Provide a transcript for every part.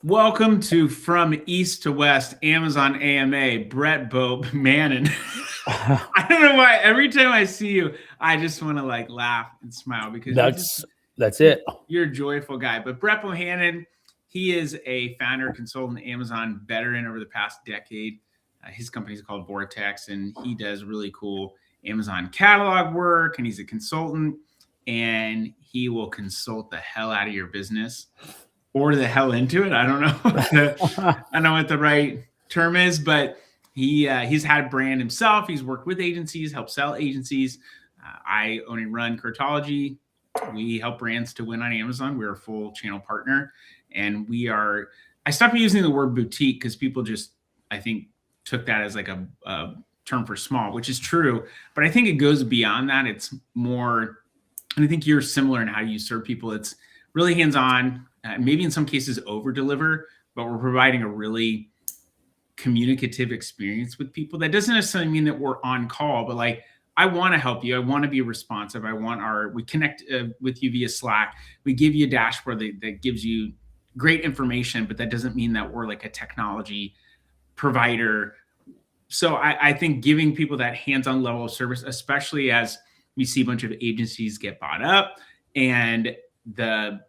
Welcome to From East to West, Amazon AMA, Brett Bope Mannon. I don't know why every time I see you, I just want to like laugh and smile because That's it. you're a joyful guy. But Brett Bohannon, he is a founder, consultant, Amazon veteran over the past decade. His company is called Vortex, and he does really cool Amazon catalog work, and he's a consultant, and he will consult the hell out of your business or the hell into it. I don't know. I don't know what the right term is, but he's had a brand himself. He's worked with agencies, helped sell agencies. I own and run Cartology. We help brands to win on Amazon. We're a full channel partner, and we are. I stopped using the word boutique because people just, I think, took that as like a term for small, which is true. But I think it goes beyond that. It's more, and I think you're similar in how you serve people. It's really hands-on. Maybe in some cases over deliver, but we're providing a really communicative experience with people. That doesn't necessarily mean that we're on call, but like, I want to help you. I want to be responsive. We connect with you via Slack. We give you a dashboard that gives you great information, but that doesn't mean that we're like a technology provider. So I think giving people that hands-on level of service, especially as we see a bunch of agencies get bought up, and the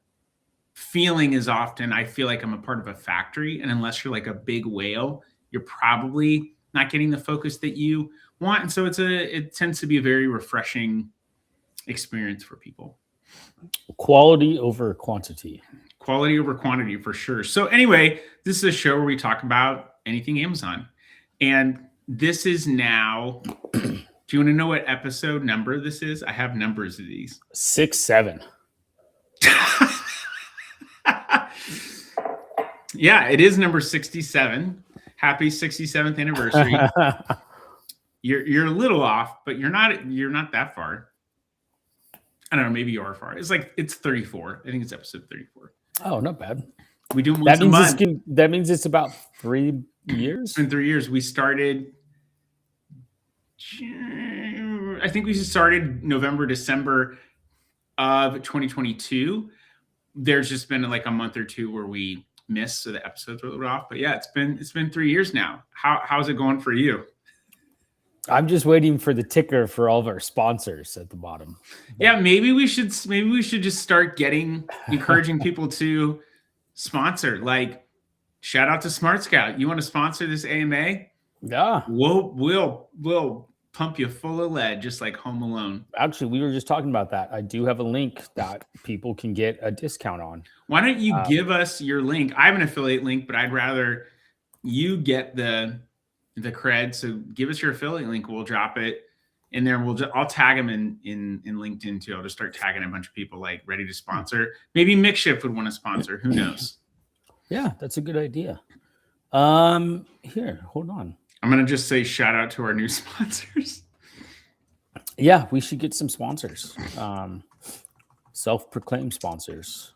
feeling is often, I feel like I'm a part of a factory, and unless you're like a big whale, you're probably not getting the focus that you want. And so it tends to be a very refreshing experience for people. Quality over quantity. Quality over quantity for sure. So anyway, this is a show where we talk about anything Amazon. And this is now, do you want to know what episode number this is? I have numbers of these. 6, 7. Yeah, it is number 67. Happy 67th anniversary. You're a little off, but you're not that far. I don't know, maybe you are far. It's 34. I think it's episode 34. Oh, not bad. We do them once a month. That means it's about 3 years. In 3 years, we started. I think we started November, December of 2022. There's just been like a month or two where we missed, so the episodes were a little off. But yeah, it's been 3 years now. How's it going for you? I'm just waiting for the ticker for all of our sponsors at the bottom. Yeah, maybe we should just start encouraging people to sponsor. Like, shout out to Smart Scout. You want to sponsor this AMA? Yeah. We'll pump you full of lead, just like Home Alone. Actually, we were just talking about that. I do have a link that people can get a discount on. Why don't you give us your link? I have an affiliate link, but I'd rather you get the cred. So give us your affiliate link. We'll drop it in there. I'll tag them in LinkedIn too. I'll just start tagging a bunch of people like ready to sponsor. Maybe Makeshift would want to sponsor. Who knows? Yeah, that's a good idea. Here, hold on. I'm going to just say shout out to our new sponsors. Yeah, we should get some sponsors. Self-proclaimed sponsors.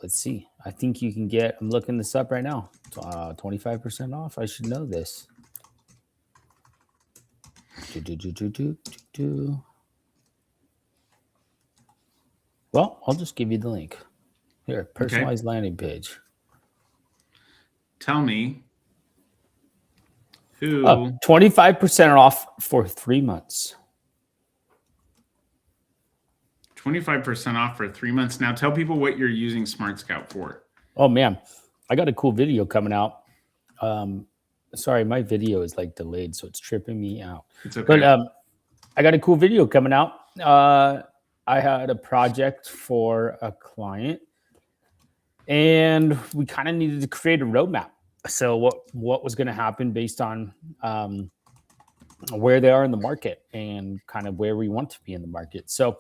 Let's see. I think you can get, I'm looking this up right now, 25% off. I should know this. Well, I'll just give you the link. Here, personalized landing page. Tell me. 25% off for 3 months. 25% off for 3 months. Now tell people what you're using Smart Scout for. Oh man, I got a cool video coming out. Sorry, my video is like delayed, so it's tripping me out. It's okay. But I got a cool video coming out. I had a project for a client, and we kind of needed to create a roadmap. So what was going to happen based on where they are in the market and kind of where we want to be in the market. So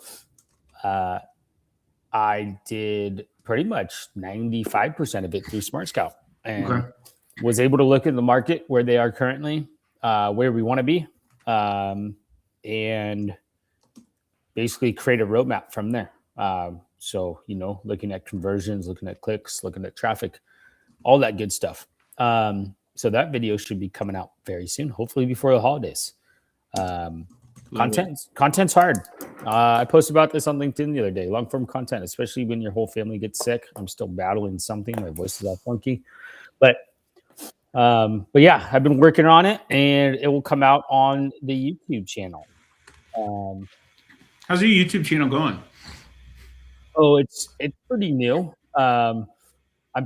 I did pretty much 95% of it through Smart Scout, and was able to look at the market where they are currently, where we want to be, and basically create a roadmap from there. So, looking at conversions, looking at clicks, looking at traffic, all that good stuff. So that video should be coming out very soon, hopefully before the holidays. Content's hard. I posted about this on LinkedIn the other day. Long form content, especially when your whole family gets sick. I'm still battling something. My voice is all funky, but yeah, I've been working on it, and it will come out on the YouTube channel. How's your YouTube channel going? Oh, it's pretty new. I'm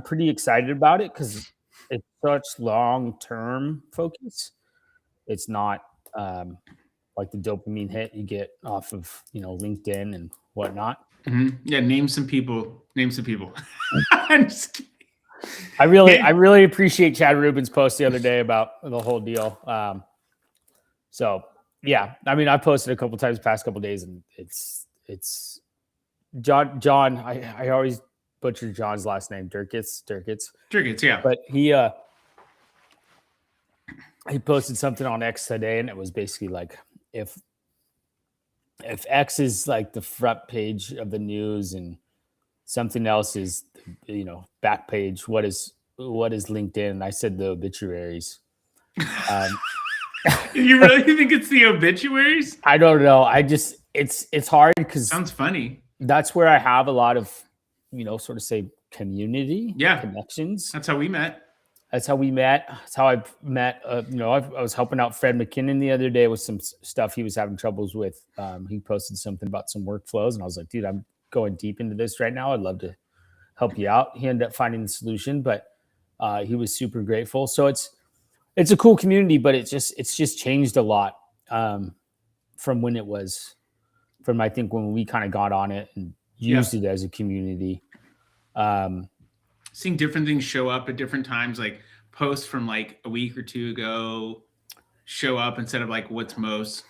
pretty excited about it because it's such long-term focus. It's not like the dopamine hit you get off of LinkedIn and whatnot. Mm-hmm. Yeah, name some people. I'm just kidding. I really appreciate Chad Rubin's post the other day about the whole deal. So yeah, I mean, I posted a couple times the past couple days, and it's John. I always butcher John's last name, Durkitz, yeah. But he posted something on X today, and it was basically like, if X is like the front page of the news and something else is, back page, what is LinkedIn? And I said the obituaries. You really think it's the obituaries? I don't know. It's hard because sounds funny. That's where I have a lot of, sort of say community, connections. That's how we met. That's how I met. I was helping out Fred McKinnon the other day with some stuff he was having troubles with. He posted something about some workflows, and I was like, dude, I'm going deep into this right now. I'd love to help you out. He ended up finding the solution, but he was super grateful. So it's a cool community, but it's just changed a lot from when it was, I think when we kind of got on it and used it as a community. Seeing different things show up at different times, like posts from like a week or two ago show up instead of like what's most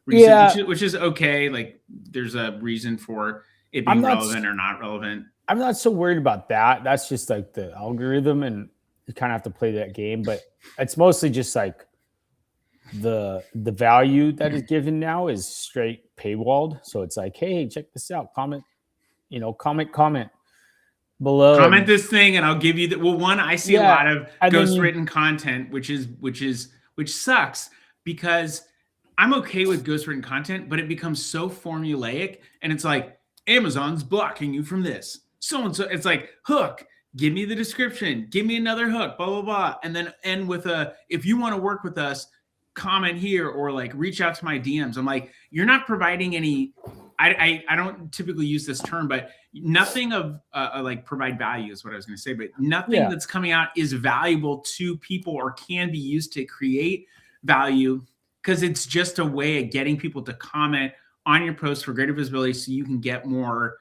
recent, which is okay. Like there's a reason for it being relevant or not relevant. I'm not so worried about that. That's just like the algorithm, and you kind of have to play that game. But it's mostly just like the value that is given now is straight paywalled. So it's like, hey, check this out. Comment below. Comment this thing, and I'll give you that. Well, one, I see a lot of ghostwritten content, which sucks, because I'm okay with ghostwritten content, but it becomes so formulaic, and it's like Amazon's blocking you from this. So and so, it's like hook. Give me the description. Give me another hook. Blah blah blah, and then end with if you want to work with us, comment here, or like reach out to my DMs. I'm like, you're not providing any. I don't typically use this term, but nothing of like provide value is what I was going to say. But nothing that's coming out is valuable to people or can be used to create value, because it's just a way of getting people to comment on your post for greater visibility, so you can get more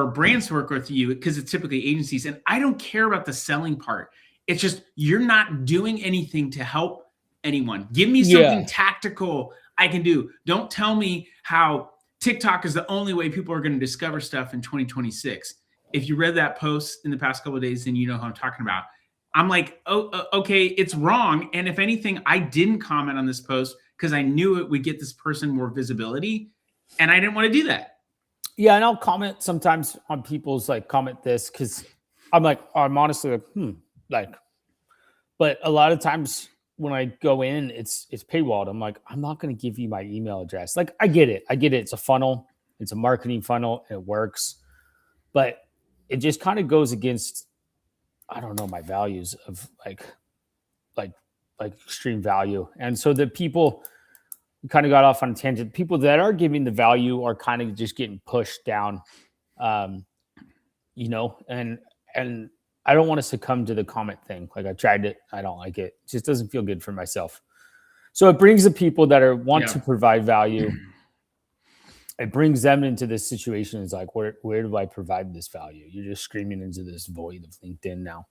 brands to work with you, because it's typically agencies. And I don't care about the selling part. It's just you're not doing anything to help anyone. Give me something tactical I can do. Don't tell me how TikTok is the only way people are going to discover stuff in 2026. If you read that post in the past couple of days, then you know who I'm talking about. I'm like, okay, it's wrong. And if anything, I didn't comment on this post because I knew it would get this person more visibility, and I didn't want to do that. Yeah, and I'll comment sometimes on people's like comment this, because I'm honestly like, but a lot of times when I go in, it's paywalled. I'm like, I'm not going to give you my email address. Like, I get it. It's a funnel. It's a marketing funnel. It works, but it just kind of goes against, I don't know, my values of like extreme value. And so the people kind of got off on a tangent. People that are giving the value are kind of just getting pushed down, and I don't want to succumb to the comment thing. Like, I tried it. I don't like it. It just doesn't feel good for myself. So it brings the people that want to provide value. It brings them into this situation. It's like, where do I provide this value? You're just screaming into this void of LinkedIn now.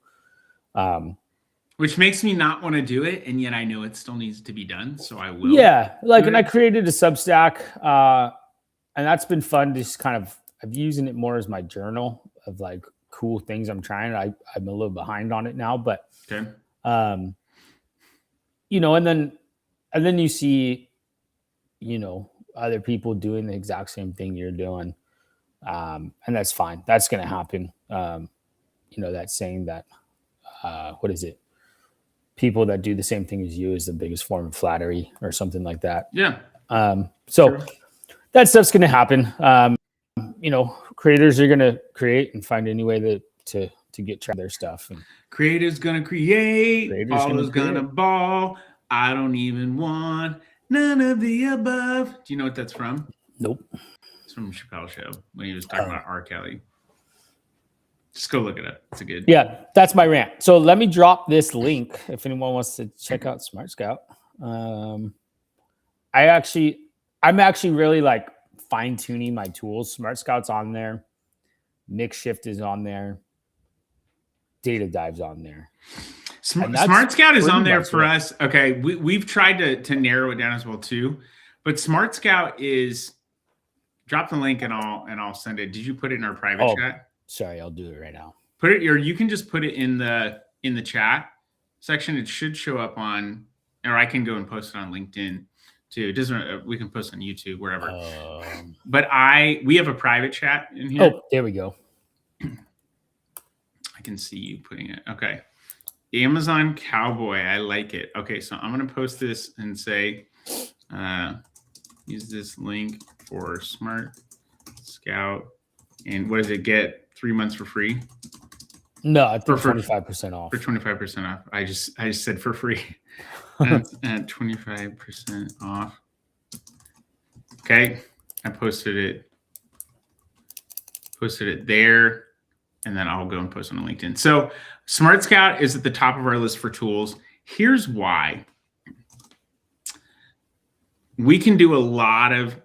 Which makes me not want to do it. And yet I know it still needs to be done. So I will. Yeah. And I created a Substack, and that's been fun. Just kind of, I'm using it more as my journal of like cool things I'm trying. I'm a little behind on it now, but, and then you see, other people doing the exact same thing you're doing. And that's fine. That's going to happen. That saying that, what is it? People that do the same thing as you is the biggest form of flattery, or something like that. Yeah. So True. that stuff's going to happen. Creators are going to create and find any way to get track of their stuff. And creators gonna create, creators ballers gonna ball. I don't even want none of the above. Do you know what that's from? Nope. It's from Chappelle Show when he was talking about R. Kelly. Just go look it up. It's a good. Yeah, that's my rant. So let me drop this link if anyone wants to check out Smart Scout. I'm actually really like fine tuning my tools. Smart Scout's on there. Mix Shift is on there. Data Dive's on there. Smart Scout is on there for us. Okay, we've tried to narrow it down as well too, but Smart Scout is. Drop the link and I'll send it. Did you put it in our private chat? Sorry, I'll do it right now. Put it, or you can just put it in the chat section. It should show up on, or I can go and post it on LinkedIn too. It doesn't. We can post on YouTube wherever. But we have a private chat in here. Oh, there we go. I can see you putting it. Okay, Amazon Cowboy. I like it. Okay, so I'm gonna post this and say, use this link for Smart Scout. And what does it get? 3 months for free? No, I think 25% off. For 25% off. I just said for free. At 25% off. Okay. I posted it there, and then I'll go and post it on LinkedIn. So Smart Scout is at the top of our list for tools. Here's why. We can do a lot of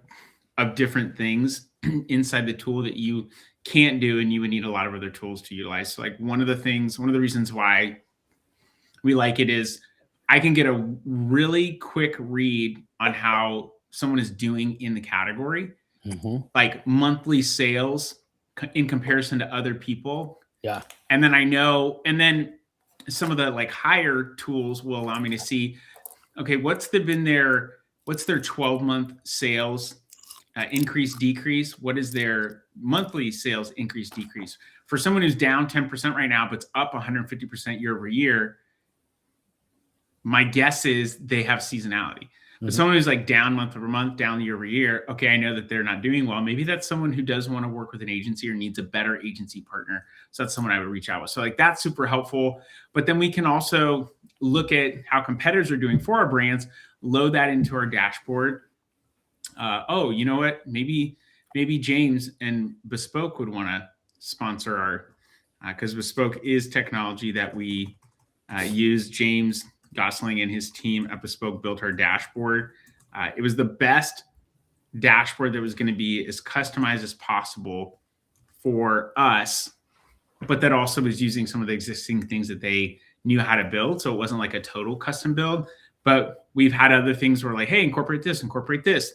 different things inside the tool that you can't do, and you would need a lot of other tools to utilize. So like one of the reasons why we like it is I can get a really quick read on how someone is doing in the category, like monthly sales in comparison to other people. Yeah. And then I know, and then some of the like higher tools will allow me to see, okay, what's their 12-month sales increase, decrease? What is their monthly sales increase, decrease? For someone who's down 10% right now, but it's up 150% year over year, my guess is they have seasonality. But someone who's like down month over month, down year over year, okay, I know that they're not doing well. Maybe that's someone who does want to work with an agency or needs a better agency partner. So that's someone I would reach out with. So like that's super helpful. But then we can also look at how competitors are doing for our brands, load that into our dashboard. Oh, you know what? Maybe James and Bespoke would want to sponsor our, because Bespoke is technology that we use. James Gosling and his team at Bespoke built our dashboard. It was the best dashboard that was going to be as customized as possible for us, but that also was using some of the existing things that they knew how to build. So it wasn't like a total custom build, but we've had other things where like, hey, incorporate this, incorporate this.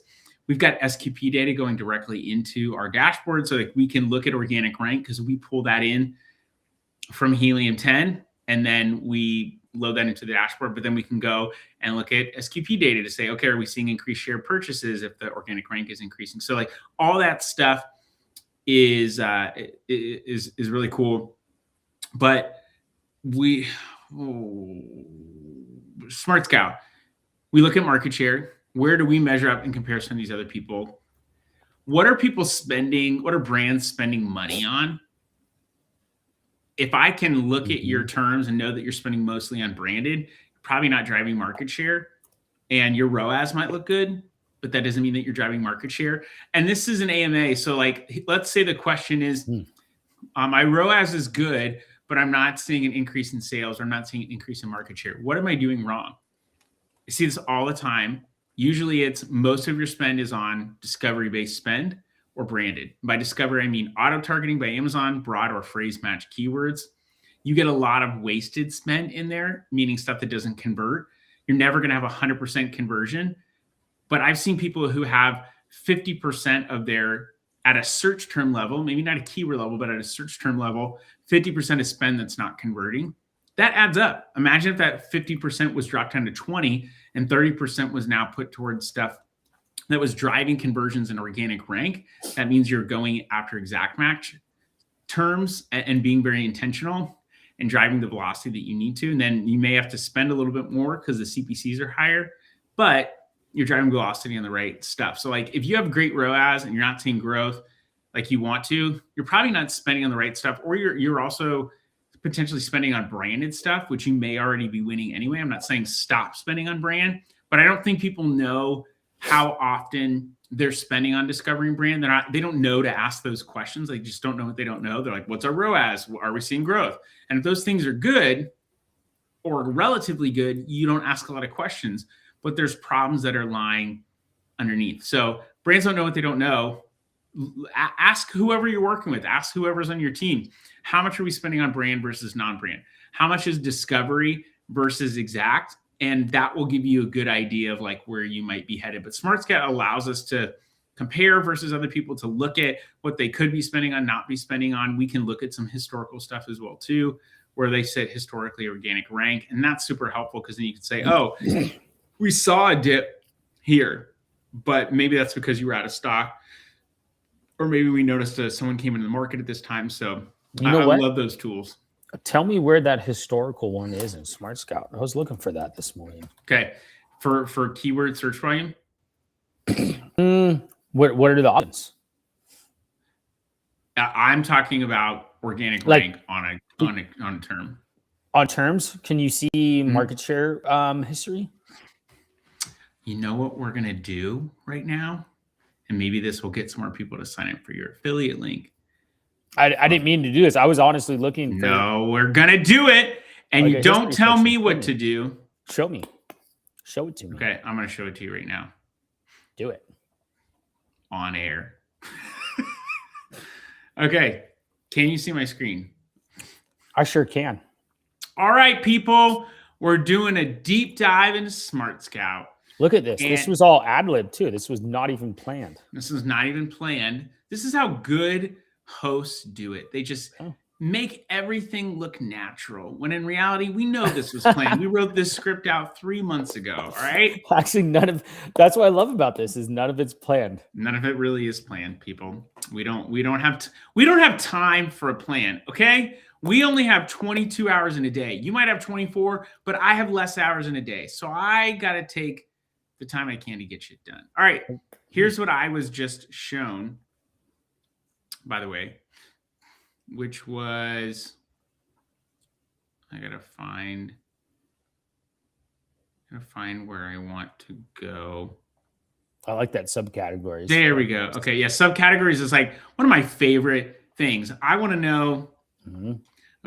We've got SQP data going directly into our dashboard so that we can look at organic rank because we pull that in from Helium 10 and then we load that into the dashboard. But then we can go and look at SQP data to say, okay, are we seeing increased share purchases if the organic rank is increasing? So like all that stuff is really cool. But Smart Scout, we look at market share. Where do we measure up in comparison to these other people? What are people spending? What are brands spending money on? If I can look at your terms and know that you're spending mostly on branded, you're probably not driving market share, and your ROAS might look good, but that doesn't mean that you're driving market share. And this is an AMA. So like, let's say the question is, my ROAS is good, but I'm not seeing an increase in sales, or I'm not seeing an increase in market share. What am I doing wrong? I see this all the time. Usually it's most of your spend is on discovery-based spend or branded. By discovery, I mean auto-targeting by Amazon, broad or phrase-match keywords. You get a lot of wasted spend in there, meaning stuff that doesn't convert. You're never going to have 100% conversion. But I've seen people who have 50% of their, at a search term level, maybe not a keyword level, but at a search term level, 50% of spend that's not converting. That adds up. Imagine if that 50% was dropped down to 20 and 30% was now put towards stuff that was driving conversions in organic rank. That means you're going after exact match terms and being very intentional and driving the velocity that you need to. And then you may have to spend a little bit more because the CPCs are higher, but you're driving velocity on the right stuff. So like if you have great ROAS and you're not seeing growth like you want to, you're probably not spending on the right stuff, or you're also potentially spending on branded stuff, which you may already be winning anyway. I'm not saying stop spending on brand, but I don't think people know how often they're spending on discovering brand. They don't know to ask those questions. They just don't know what they don't know. They're like, what's our ROAS? Are we seeing growth? And if those things are good or relatively good, you don't ask a lot of questions, but there's problems that are lying underneath. So brands don't know what they don't know. Ask whoever you're working with, ask whoever's on your team, how much are we spending on brand versus non-brand? How much is discovery versus exact? And that will give you a good idea of like where you might be headed. But SmartScout allows us to compare versus other people, to look at what they could be spending on, not be spending on. We can look at some historical stuff as well too, where they sit historically organic rank. And that's super helpful because then you can say, oh, we saw a dip here, but maybe that's because you were out of stock. Or maybe we noticed someone came into the market at this time. So I love those tools. Tell me where that historical one is in SmartScout. I was looking for that this morning. Okay. For keyword search volume? What are the options? I'm talking about organic rank on a term. On terms, can you see market share history? You know what we're going to do right now? And maybe this will get some more people to sign up for your affiliate link. I didn't mean to do this. I was honestly looking for... No, we're going to do it. And you don't tell me what to do. Show me. Show it to me. Okay, I'm going to show it to you right now. Do it. On air. Okay, can you see my screen? I sure can. All right, people. We're doing a deep dive into SmartScout. Look at this. And this was all ad-lib too. This was not even planned. This is not even planned. This is how good hosts do it. They just make everything look natural. When in reality, we know this was planned. We wrote this script out 3 months ago. All right. Actually, that's what I love about this is none of it's planned. None of it really is planned, people. We don't have time for a plan. Okay. We only have 22 hours in a day. You might have 24, but I have less hours in a day. So I got to take the time I can to get shit done. All right. Here's what I was just shown, by the way, which was, I got to find where I want to go. I like that subcategories. There we go. Okay. Yeah. Subcategories is like one of my favorite things. I want to know,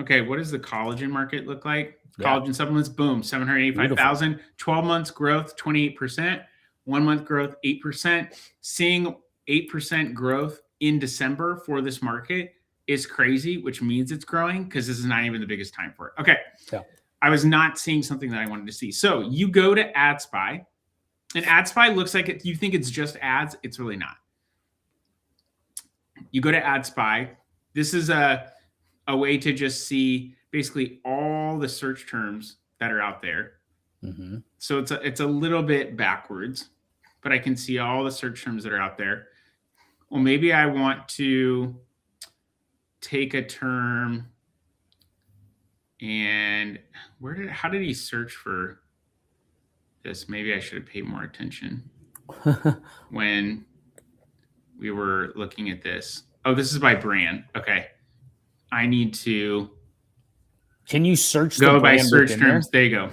okay, what does the collagen market look like? Collagen supplements, boom, 785,000, 12 months growth, 28%, 1 month growth, 8%. Seeing 8% growth in December for this market is crazy, which means it's growing because this is not even the biggest time for it. Okay. Yeah. I was not seeing something that I wanted to see. So you go to AdSpy, and AdSpy looks like you think it's just ads. It's really not. You go to AdSpy. This is a way to just see basically all the search terms that are out there. So it's a little bit backwards, but I can see all the search terms that are out there. Well, maybe I want to take a term and how did he search for this? Maybe I should have paid more attention when we were looking at this. Oh, this is by brand. Okay. I need to Can you search go by search terms? There you go.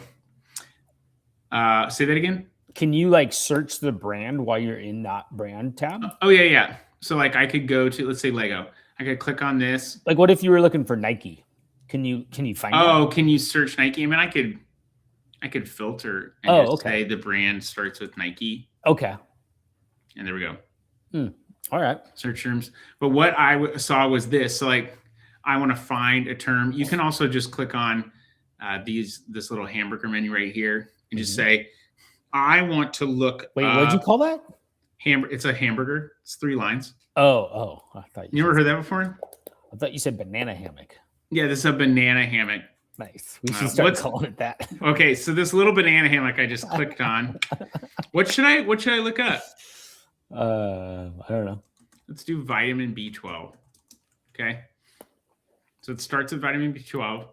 Say that again. Can you like search the brand while you're in that brand tab? Oh yeah. So like I could go to, let's say Lego. I could click on this. Like what if you were looking for Nike? Can you find that? Can you search Nike? I mean, I could filter and just say the brand starts with Nike. Okay. And there we go. All right. Search terms. But what I saw was this. So like I want to find a term. You can also just click on this little hamburger menu right here and just say, I want to look. Wait, what did you call that? It's a hamburger. It's 3 lines. Oh. I thought you never heard that before? I thought you said banana hammock. Yeah, this is a banana hammock. Nice. We should start calling it that. Okay, so this little banana hammock I just clicked on. What should I look up? I don't know. Let's do vitamin B12. Okay. So it starts with vitamin B12.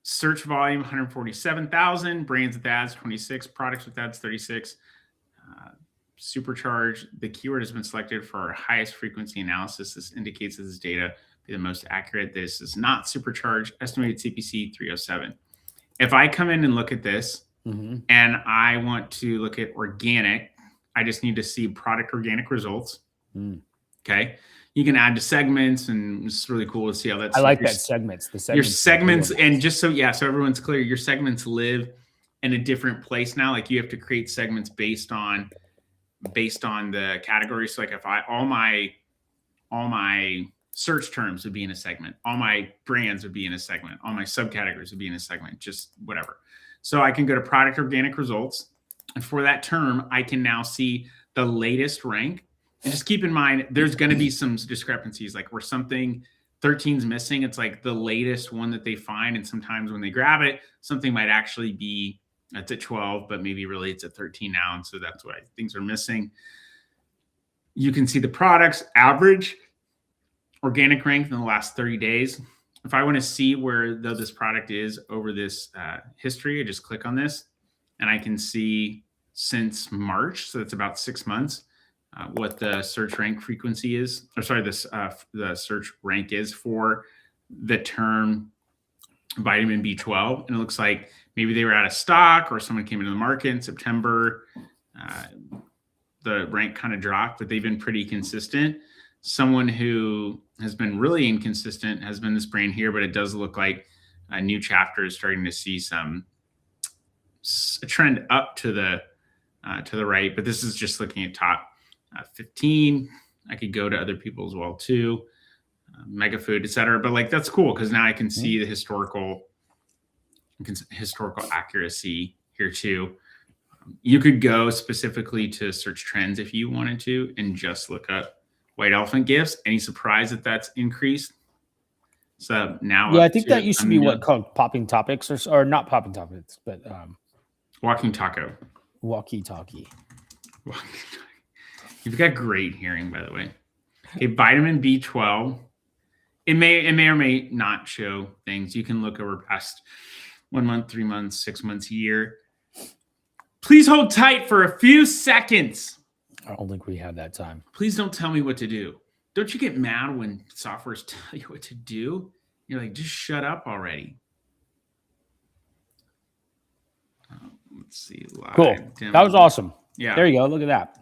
Search volume 147,000, brands with ads 26, products with ads 36. Supercharge. The keyword has been selected for our highest frequency analysis. This indicates that this data be the most accurate. This is not supercharged. Estimated CPC 307. If I come in and look at this and I want to look at organic, I just need to see product organic results. Okay. You can add to segments, and it's really cool to see how that's. I like that segments. The segments. Your segments, and just so everyone's clear, your segments live in a different place now. Like you have to create segments based on the category. So like if all my search terms would be in a segment, all my brands would be in a segment, all my subcategories would be in a segment, just whatever. So I can go to product organic results, and for that term, I can now see the latest rank. And just keep in mind, there's going to be some discrepancies, like where something 13's missing. It's like the latest one that they find. And sometimes when they grab it, something might actually be, it's at 12, but maybe really it's at 13 now. And so that's why things are missing. You can see the products average organic rank in the last 30 days. If I want to see where this product is over this history, I just click on this and I can see since March. So that's about 6 months. What the search rank frequency is, or sorry, the search rank is for the term vitamin B12. And it looks like maybe they were out of stock or someone came into the market in September. The rank kind of dropped, but they've been pretty consistent. Someone who has been really inconsistent has been this brand here, but it does look like a new chapter is starting to see a trend up to the right. But this is just looking at top 15. I could go to other people as well too, Mega Food, etc. But like that's cool because now I can see the historical accuracy here too. You could go specifically to search trends if you wanted to and just look up white elephant gifts. Any surprise that that's increased? So now, I think that used to be what called popping topics or not popping topics, but walking taco, walkie-talkie. You've got great hearing, by the way. Okay, vitamin B12. It may or may not show things. You can look over past 1 month, 3 months, 6 months, a year. Please hold tight for a few seconds. I don't think we have that time. Please don't tell me what to do. Don't you get mad when softwares tell you what to do? You're like, just shut up already. Let's see. Live cool. demo. That was awesome. Yeah. There you go. Look at that.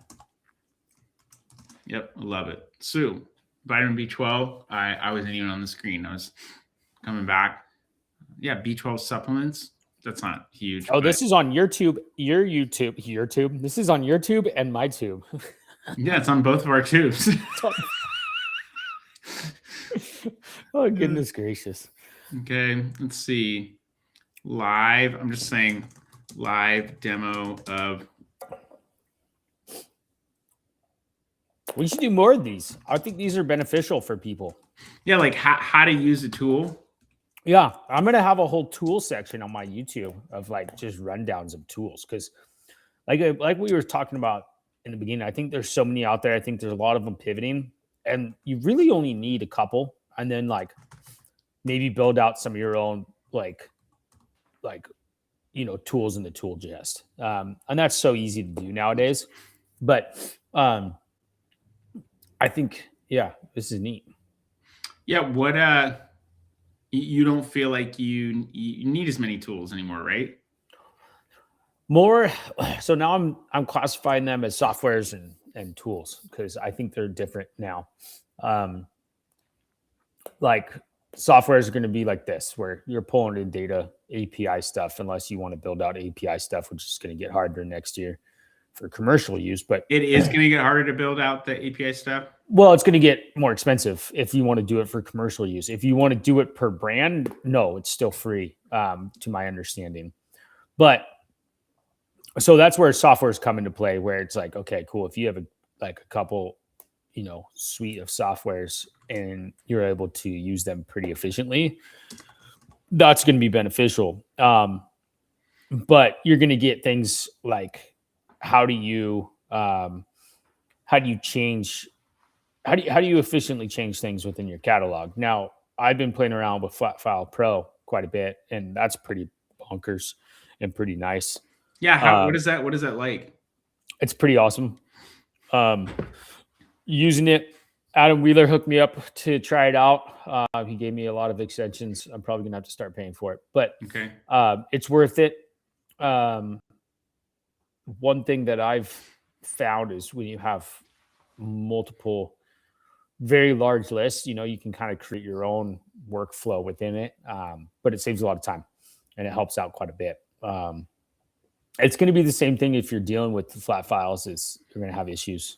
Yep. I love it. So vitamin B12, I wasn't even on the screen. I was coming back. Yeah. B12 supplements. That's not huge. Oh, this is on YouTube. Your YouTube. This is on your tube and my tube. Yeah, it's on both of our tubes. Oh, goodness gracious. Okay, let's see. Live. I'm just saying live demo of. We should do more of these. I think these are beneficial for people. Yeah, like how to use a tool. Yeah, I'm going to have a whole tool section on my YouTube of like just rundowns of tools. Because like we were talking about in the beginning, I think there's so many out there. I think there's a lot of them pivoting. And you really only need a couple. And then like maybe build out some of your own like tools in the tool chest. And that's so easy to do nowadays. But I think, yeah, this is neat. Yeah, what you don't feel like you need as many tools anymore, right? More. So now I'm classifying them as softwares and tools because I think they're different now. Like softwares are going to be like this, where you're pulling in data, API stuff, unless you want to build out API stuff, which is going to get harder next year for commercial use. But it is going to get harder to build out the API stuff. Well, it's going to get more expensive if you want to do it for commercial use. If you want to do it per brand, no, it's still free, to my understanding. But so that's where softwares come into play, where it's like, okay, cool. If you have a couple, suite of softwares and you're able to use them pretty efficiently, that's going to be beneficial. But you're going to get things like how do you efficiently change things within your catalog? Now, I've been playing around with Flat File Pro quite a bit, and that's pretty bonkers and pretty nice. Yeah. What is that? What is that like? It's pretty awesome. Using it, Adam Wheeler hooked me up to try it out. He gave me a lot of extensions. I'm probably gonna have to start paying for it, but Okay. it's worth it. One thing that I've found is when you have multiple very large lists, you can kind of create your own workflow within it, but it saves a lot of time and it helps out quite a bit. It's going to be the same thing if you're dealing with the flat files. Is you're going to have issues.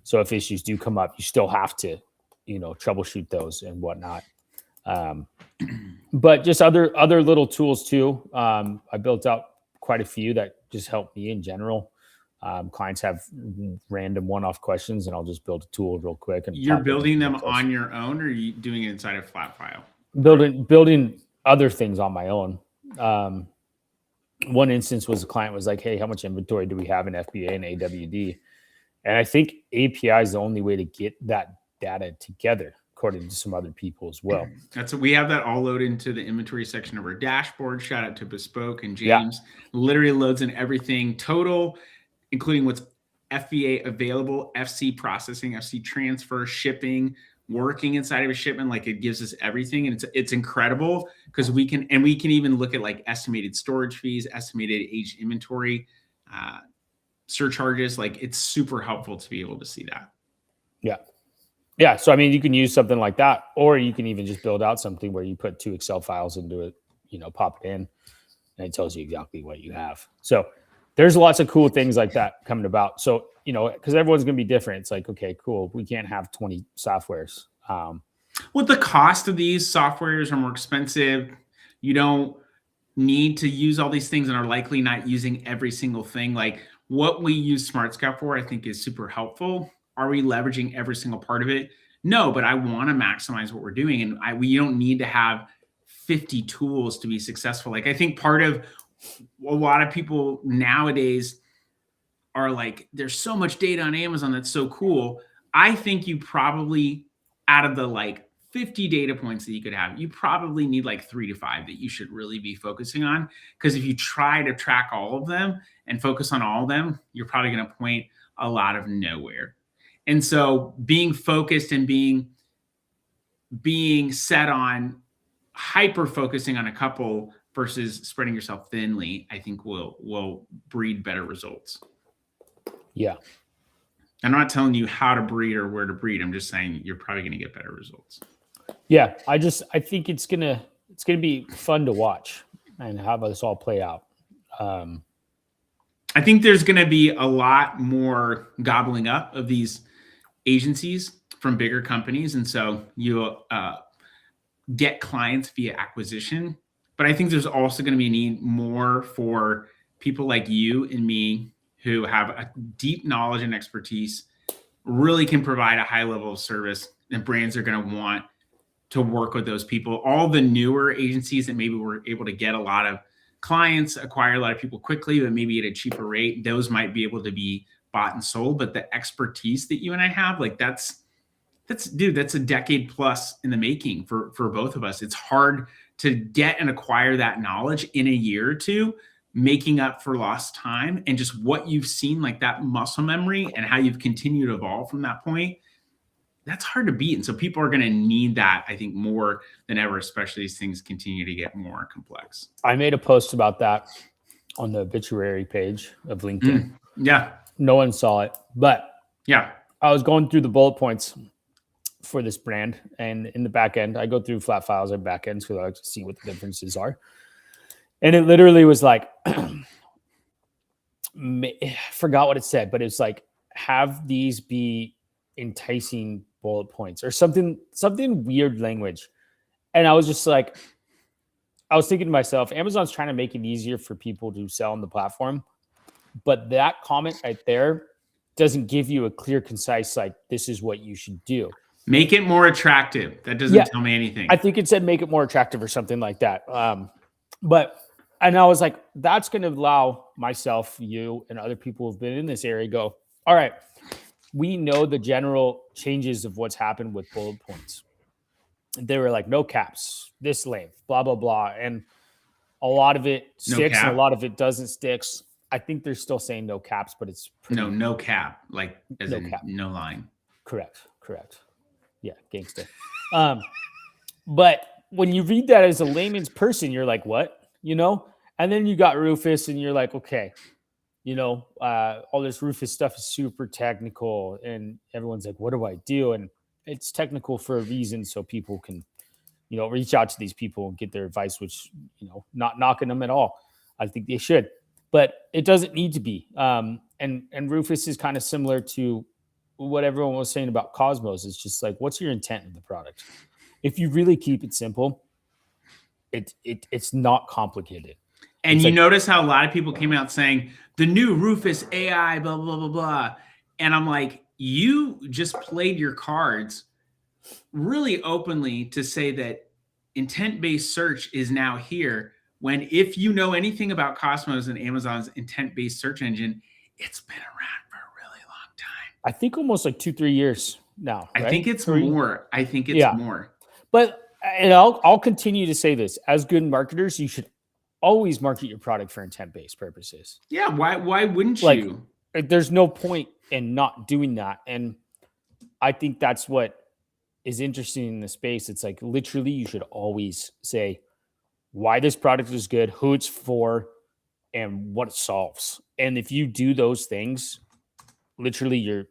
So if issues do come up, you still have to, troubleshoot those and whatnot. But just other little tools too. I built out quite a few that just help me in general. Clients have random one-off questions, and I'll just build a tool real quick. And you're building them on your own, or are you doing it inside a flat file? Building other things on my own. One instance was a client was like, "Hey, how much inventory do we have in FBA and AWD?" And I think API is the only way to get that data together, according to some other people as well. We have that all loaded into the inventory section of our dashboard. Shout out to Bespoke and James. Literally loads in everything total, including what's FBA available, FC processing, FC transfer, shipping, working inside of a shipment. Like, it gives us everything, and it's incredible because we can even look at like estimated storage fees, estimated aged inventory, surcharges. Like, it's super helpful to be able to see that. Yeah. So, I mean, you can use something like that, or you can even just build out something where you put 2 Excel files into it, pop it in, and it tells you exactly what you have. So there's lots of cool things like that coming about. So, because everyone's going to be different. It's like, okay, cool. We can't have 20 softwares. Well, the cost of these softwares are more expensive. You don't need to use all these things and are likely not using every single thing. Like, what we use SmartScout for, I think, is super helpful. Are we leveraging every single part of it? No, but I want to maximize what we're doing. And we don't need to have 50 tools to be successful. Like, I think part of a lot of people nowadays are like, there's so much data on Amazon that's so cool. I think you probably, out of the like 50 data points that you could have, you probably need like 3 to 5 that you should really be focusing on. Because if you try to track all of them and focus on all of them, you're probably going to point a lot of nowhere. And so being focused and being set on hyper focusing on a couple versus spreading yourself thinly, I think will breed better results. Yeah. I'm not telling you how to breed or where to breed. I'm just saying you're probably going to get better results. Yeah. I think it's going to be fun to watch and have this all play out. I think there's going to be a lot more gobbling up of these agencies from bigger companies. And so you'll get clients via acquisition. But I think there's also going to be a need more for people like you and me who have a deep knowledge and expertise, really can provide a high level of service, and brands are going to want to work with those people. All the newer agencies that maybe were able to get a lot of clients, acquire a lot of people quickly, but maybe at a cheaper rate, those might be able to be bought and sold. But the expertise that you and I have, like that's a decade plus in the making for both of us. It's hard to get and acquire that knowledge in a year or two, making up for lost time, and just what you've seen, like that muscle memory and how you've continued to evolve from that point. That's hard to beat. And so people are going to need that, I think, more than ever, especially as things continue to get more complex. I made a post about that on the obituary page of LinkedIn. Yeah. No one saw it, but yeah, I was going through the bullet points for this brand, and in the back end, I go through flat files and back ends because I like to see what the differences are. And it literally was like, I forgot what it said, but it's like, have these be enticing bullet points or something weird language. And I was just like, I was thinking to myself, Amazon's trying to make it easier for people to sell on the platform. But that comment right there doesn't give you a clear, concise, like, this is what you should do. Make it more attractive. That doesn't tell me anything. I think it said make it more attractive or something like that. And I was like, that's going to allow myself, you, and other people who've been in this area go, all right, we know the general changes of what's happened with bullet points. They were like, no caps, this length, blah, blah, blah. And a lot of it sticks and a lot of it doesn't stick. I think they're still saying no caps, but it's no cap, like as No in cap. no line. Correct. Yeah, gangster. But when you read that as a layman's person, you're like, what? And then you got Rufus, and you're like, okay, all this Rufus stuff is super technical, and everyone's like, what do I do? And it's technical for a reason, so people can, reach out to these people and get their advice, which, not knocking them at all. I think they should, but it doesn't need to be. And Rufus is kind of similar to what everyone was saying about Cosmos. It's just like, what's your intent of the product? If you really keep it simple, it's not complicated. And you notice how a lot of people came out saying the new Rufus AI, blah, blah, blah, blah. And I'm like, you just played your cards really openly to say that intent-based search is now here, when if you know anything about Cosmos and Amazon's intent-based search engine, it's been around for a really long time. I think almost like 2-3 years now. Right? I think it's more. I think it's more. But I'll continue to say this. As good marketers, you should always market your product for intent-based purposes. Yeah, why wouldn't you? There's no point in not doing that. And I think that's what is interesting in the space. It's like, literally, you should always say why this product is good, who it's for, and what it solves. And if you do those things, literally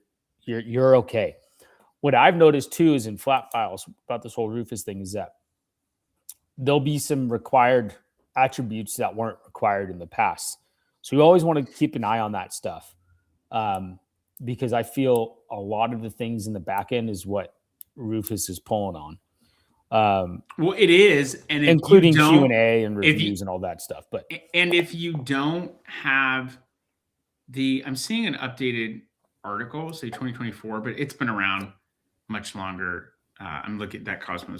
you're okay. What I've noticed too is in flat files about this whole Rufus thing is that there'll be some required attributes that weren't required in the past. So you always want to keep an eye on that stuff, because I feel a lot of the things in the back end is what Rufus is pulling on. Well, it is, and including Q&A and reviews and all that stuff. But if you don't have I'm seeing an updated article, say 2024, but it's been around much longer. I'm looking at that Cosmo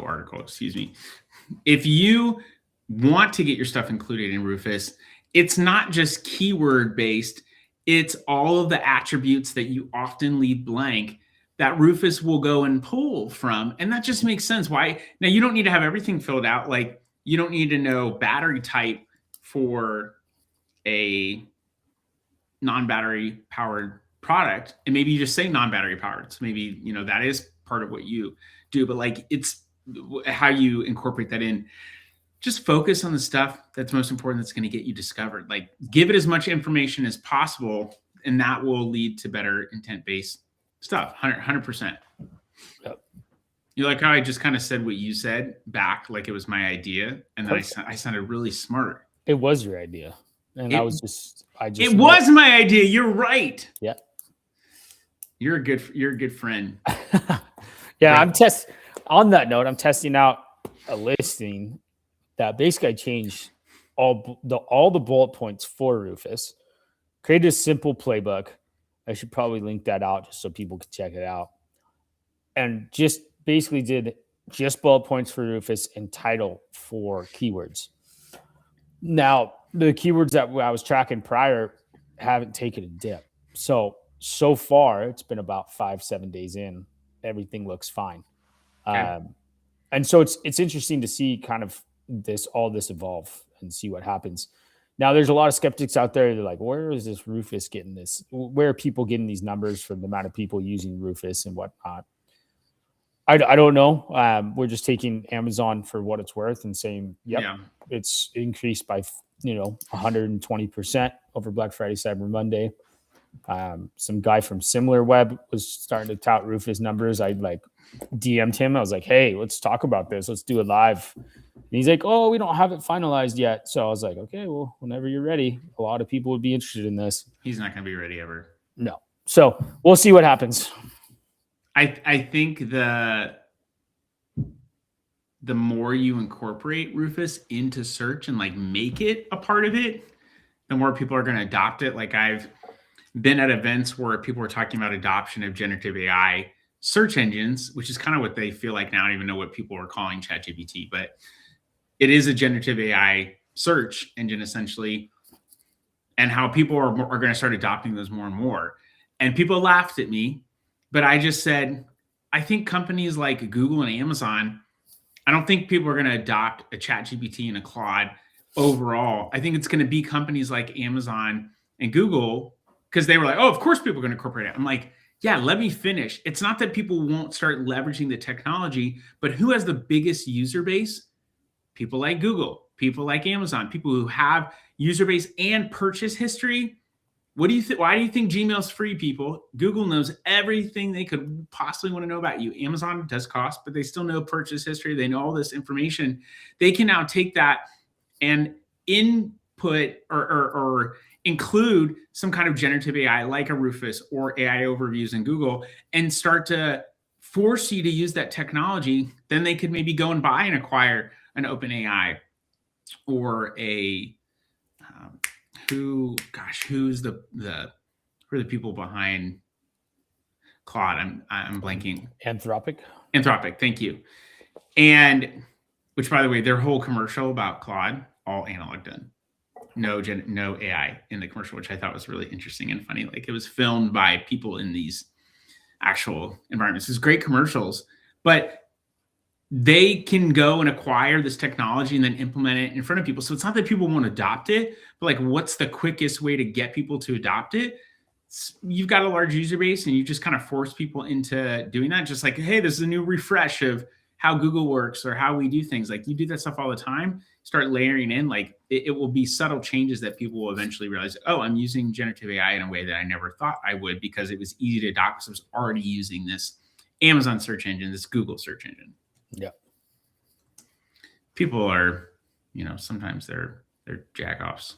article, excuse me. If you want to get your stuff included in Rufus, it's not just keyword based. It's all of the attributes that you often leave blank that Rufus will go and pull from. And that just makes sense. Why? Now, you don't need to have everything filled out. Like, you don't need to know battery type for a non-battery powered product. And maybe you just say non-battery powered. So maybe, that is part of what you do, but like, it's how you incorporate that in. Just focus on the stuff that's most important, that's going to get you discovered. Like, give it as much information as possible, and that will lead to better intent-based stuff. 100%. Yep. You like how I just kind of said what you said back, like it was my idea, and then I sounded really smart. It was your idea, and it was my idea. You're right. Yeah. You're a good friend. Yeah, right. On that note, I'm testing out a listing that basically I changed all the bullet points for Rufus, created a simple playbook. I should probably link that out just so people can check it out. And just basically did just bullet points for Rufus and title for keywords. Now, the keywords that I was tracking prior haven't taken a dip. So far, it's been about 5-7 days in. Everything looks fine. Okay. And so it's interesting to see kind of all this evolve and see what happens. Now, there's a lot of skeptics out there. They're like, where is this Rufus getting this? Where are people getting these numbers from the amount of people using Rufus and whatnot? I don't know. We're just taking Amazon for what it's worth and saying, it's increased by 120% over Black Friday, Cyber Monday. Some guy from SimilarWeb was starting to tout Rufus numbers. I DM'd him. I was like, hey, let's talk about this. Let's do it live. And he's like, oh, we don't have it finalized yet. So I was like, okay, well, whenever you're ready. A lot of people would be interested in this. He's not going to be ready ever. No. So we'll see what happens. I think the more you incorporate Rufus into search and make it a part of it, the more people are going to adopt it. Like, I've been at events where people were talking about adoption of generative AI search engines, which is kind of what they feel like now. I don't even know what people are calling ChatGPT, but it is a generative AI search engine essentially, and how people are going to start adopting those more and more. And people laughed at me, but I just said, I think companies like Google and Amazon, I don't think people are going to adopt a ChatGPT and a Claude overall. I think it's going to be companies like Amazon and Google, because they were like, oh, of course people are going to incorporate it. I'm like, yeah, let me finish. It's not that people won't start leveraging the technology, but who has the biggest user base? People like Google, people like Amazon, people who have user base and purchase history. What do you think? Why do you think Gmail's free, people? Google knows everything they could possibly want to know about you. Amazon does cost, but they still know purchase history. They know all this information. They can now take that and input or include some kind of generative AI like a Rufus or AI overviews in Google and start to force you to use that technology. Then they could maybe go and buy and acquire an OpenAI or a who's the who are the people behind Claude? I'm blanking. Anthropic, thank you. And which, by the way, their whole commercial about Claude, all analog done. No AI in the commercial, which I thought was really interesting and funny. Like, it was filmed by people in these actual environments. It's great commercials, but they can go and acquire this technology and then implement it in front of people. So it's not that people won't adopt it, but like, what's the quickest way to get people to adopt it? You've got a large user base and you just kind of force people into doing that. Just like, hey, this is a new refresh of how Google works or how we do things. Like, you do that stuff all the time, start layering in, like it will be subtle changes that people will eventually realize, oh, I'm using generative AI in a way that I never thought I would, because it was easy to adopt because I was already using this Amazon search engine, this Google search engine. Yeah. People are, sometimes they're jack-offs.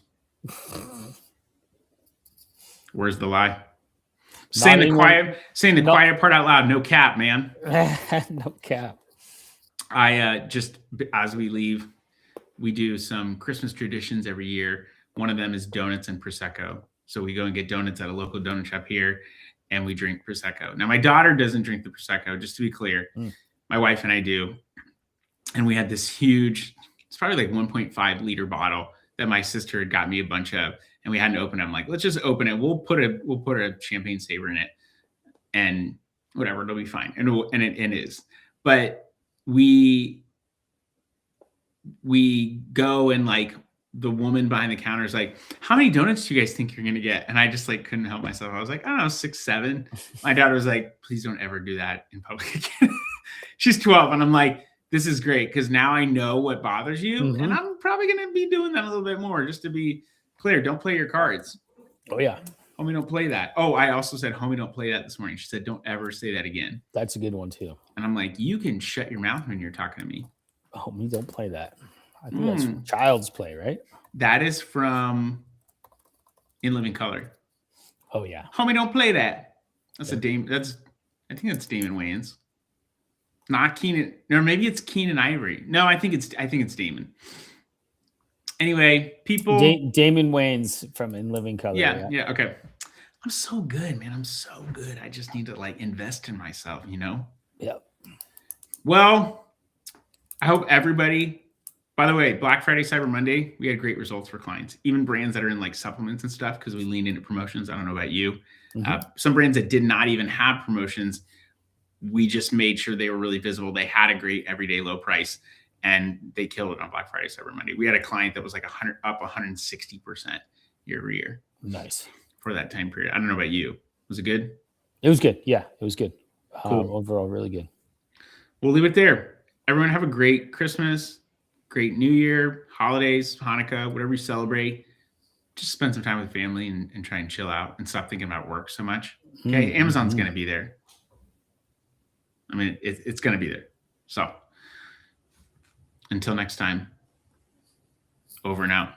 Where's the lie? Saying the quiet part out loud. No cap, man. No cap. I just, as we leave, we do some Christmas traditions every year. One of them is donuts and Prosecco. So we go and get donuts at a local donut shop here, and we drink Prosecco. Now, my daughter doesn't drink the Prosecco, just to be clear. My wife and I do. And we had this huge, it's probably like 1.5 liter bottle that my sister had got me a bunch of, and we hadn't opened it. I'm like, let's just open it. We'll put a champagne saver in it, and whatever, it'll be fine. And it is. But we go, and like, the woman behind the counter is like, how many donuts do you guys think you're going to get? And I just like couldn't help myself. I was like, I don't know, 6, 7. My daughter was like, please don't ever do that in public again. She's 12. And I'm like, this is great, because now I know what bothers you. Mm-hmm. And I'm probably going to be doing that a little bit more, just to be clear. Don't play your cards. Oh, yeah. Homie, don't play that. Oh, I also said, homie, don't play that this morning. She said, don't ever say that again. That's a good one, too. And I'm like, you can shut your mouth when you're talking to me. Homie, don't play that. I think that's from Child's Play, right? That is from In Living Color. Oh, yeah. Homie, don't play that. That's I think that's Damon Wayans. Not Keenan, or maybe it's Keenan Ivory. No, I think it's Damon. Anyway, people. Damon Wayans from In Living Color. Yeah. Okay. I'm so good, man. I'm so good. I just need to like invest in myself, Yep. Well, I hope everybody. By the way, Black Friday, Cyber Monday, we had great results for clients, even brands that are in like supplements and stuff, because we leaned into promotions. I don't know about you. Mm-hmm. Some brands that did not even have promotions, we just made sure they were really visible. They had a great everyday low price, and they killed it on Black Friday, Cyber Monday. We had a client that was like up 160% year over year. Nice. For that time period. I don't know about you. Was it good? It was good. Yeah, it was good. Cool. Overall, really good. We'll leave it there. Everyone have a great Christmas, great New Year, holidays, Hanukkah, whatever you celebrate. Just spend some time with family and try and chill out and stop thinking about work so much. Okay, Amazon's going to be there. I mean, it's going to be there. So until next time, over and out.